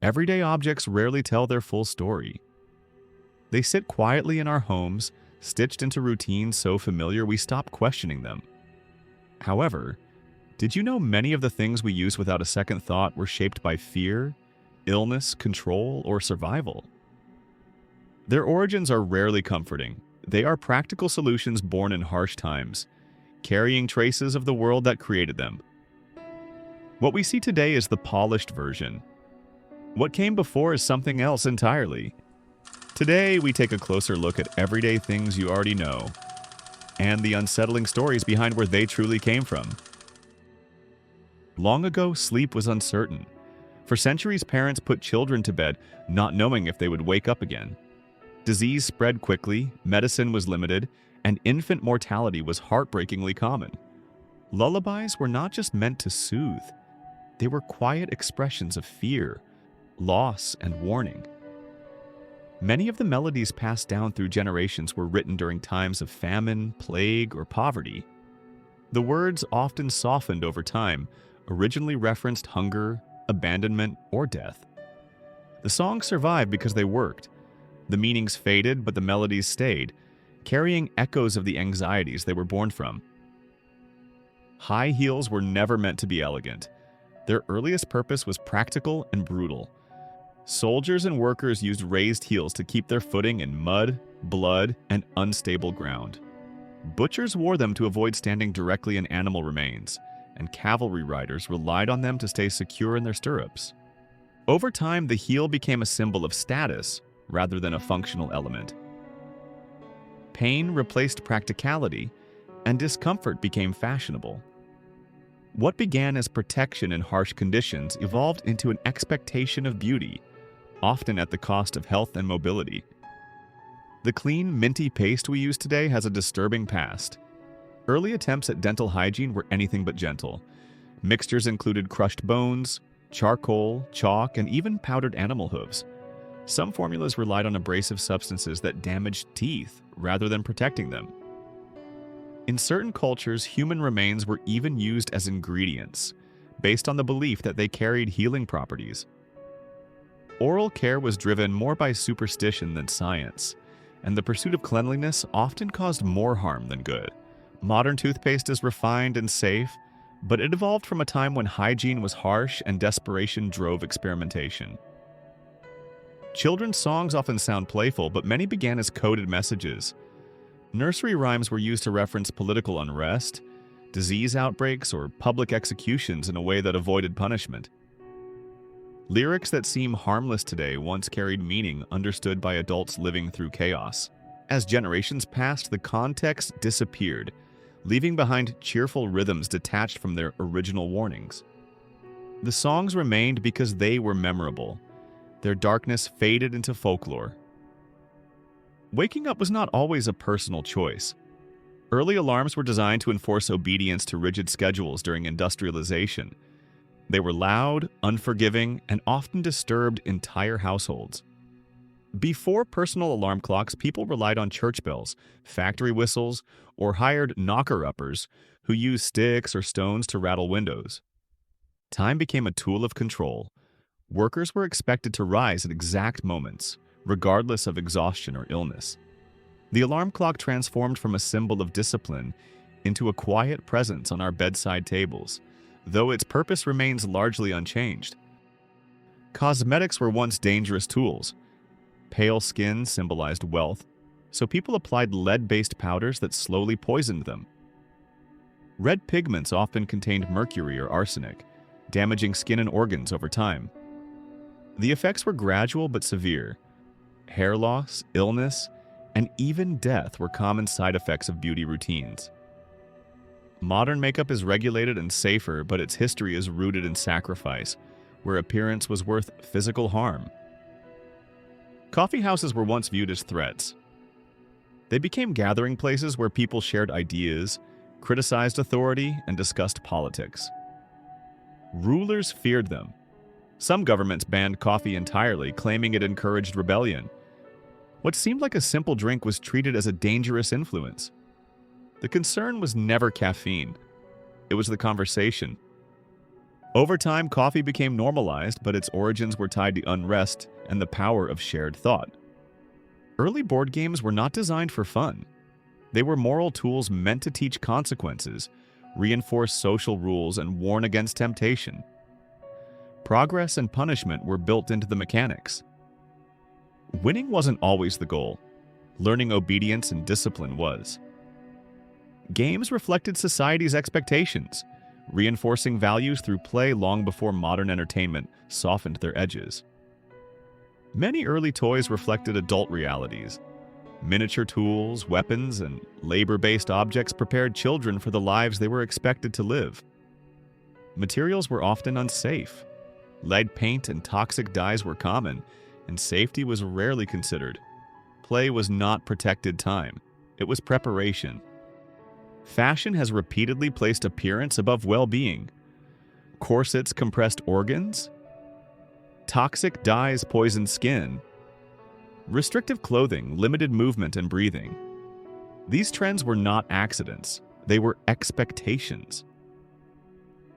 Everyday objects rarely tell their full story. They sit quietly in our homes, stitched into routines so familiar we stop questioning them. However, did you know many of the things we use without a second thought were shaped by fear, illness, control, or survival? Their origins are rarely comforting. They are practical solutions born in harsh times, carrying traces of the world that created them. What we see today is the polished version. What came before is something else entirely. Today, we take a closer look at everyday things you already know, and the unsettling stories behind where they truly came from. Long ago, sleep was uncertain. For centuries, parents put children to bed not knowing if they would wake up again. Disease spread quickly, medicine was limited, and infant mortality was heartbreakingly common. Lullabies were not just meant to soothe. They were quiet expressions of fear, loss, and warning. Many of the melodies passed down through generations were written during times of famine, plague, or poverty. The words, often softened over time, originally referenced hunger, abandonment, or death. The songs survived because they worked. The meanings faded, but the melodies stayed, carrying echoes of the anxieties they were born from. High heels were never meant to be elegant. Their earliest purpose was practical and brutal. Soldiers and workers used raised heels to keep their footing in mud, blood, and unstable ground. Butchers wore them to avoid standing directly in animal remains, and cavalry riders relied on them to stay secure in their stirrups. Over time, the heel became a symbol of status rather than a functional element. Pain replaced practicality, and discomfort became fashionable. What began as protection in harsh conditions evolved into an expectation of beauty, often at the cost of health and mobility. The clean, minty paste we use today has a disturbing past. Early attempts at dental hygiene were anything but gentle. Mixtures included crushed bones, charcoal, chalk, and even powdered animal hooves. Some formulas relied on abrasive substances that damaged teeth rather than protecting them. In certain cultures, human remains were even used as ingredients, based on the belief that they carried healing properties. Oral care was driven more by superstition than science, and the pursuit of cleanliness often caused more harm than good. Modern toothpaste is refined and safe, but it evolved from a time when hygiene was harsh and desperation drove experimentation. Children's songs often sound playful, but many began as coded messages. Nursery rhymes were used to reference political unrest, disease outbreaks, or public executions in a way that avoided punishment. Lyrics that seem harmless today once carried meaning understood by adults living through chaos. As generations passed, the context disappeared, leaving behind cheerful rhythms detached from their original warnings. The songs remained because they were memorable. Their darkness faded into folklore. Waking up was not always a personal choice. Early alarms were designed to enforce obedience to rigid schedules during industrialization. They were loud, unforgiving, and often disturbed entire households. Before personal alarm clocks, people relied on church bells, factory whistles, or hired knocker-uppers who used sticks or stones to rattle windows. Time became a tool of control. Workers were expected to rise at exact moments, regardless of exhaustion or illness. The alarm clock transformed from a symbol of discipline into a quiet presence on our bedside tables, though its purpose remains largely unchanged. Cosmetics were once dangerous tools. Pale skin symbolized wealth, so people applied lead-based powders that slowly poisoned them. Red pigments often contained mercury or arsenic, damaging skin and organs over time. The effects were gradual but severe. Hair loss, illness, and even death were common side effects of beauty routines. Modern makeup is regulated and safer, but its history is rooted in sacrifice, where appearance was worth physical harm. Coffee houses were once viewed as threats. They became gathering places where people shared ideas, criticized authority, and discussed politics. Rulers feared them. Some governments banned coffee entirely, claiming it encouraged rebellion. What seemed like a simple drink was treated as a dangerous influence. The concern was never caffeine. It was the conversation. Over time, coffee became normalized, but its origins were tied to unrest and the power of shared thought. Early board games were not designed for fun. They were moral tools meant to teach consequences, reinforce social rules, and warn against temptation. Progress and punishment were built into the mechanics. Winning wasn't always the goal. Learning obedience and discipline was. Games reflected society's expectations, reinforcing values through play long before modern entertainment softened their edges. Many early toys reflected adult realities. Miniature tools, weapons, and labor-based objects prepared children for the lives they were expected to live. Materials were often unsafe. Lead paint and toxic dyes were common, and safety was rarely considered. Play was not protected time. It was preparation. Fashion has repeatedly placed appearance above well-being. Corsets compressed organs. Toxic dyes poisoned skin. Restrictive clothing limited movement and breathing. These trends were not accidents. They were expectations.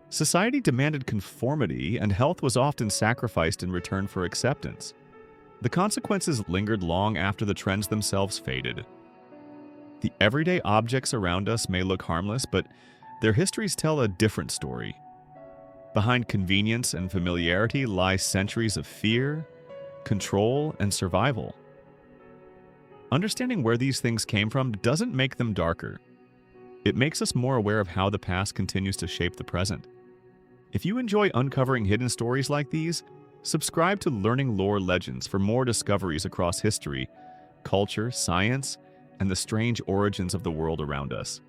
Society demanded conformity, and health was often sacrificed in return for acceptance. The consequences lingered long after the trends themselves faded. The everyday objects around us may look harmless, but their histories tell a different story. Behind convenience and familiarity lie centuries of fear, control, and survival. Understanding where these things came from doesn't make them darker. It makes us more aware of how the past continues to shape the present. If you enjoy uncovering hidden stories like these, subscribe to Learning Lore Legends for more discoveries across history, culture, science, and the strange origins of the world around us.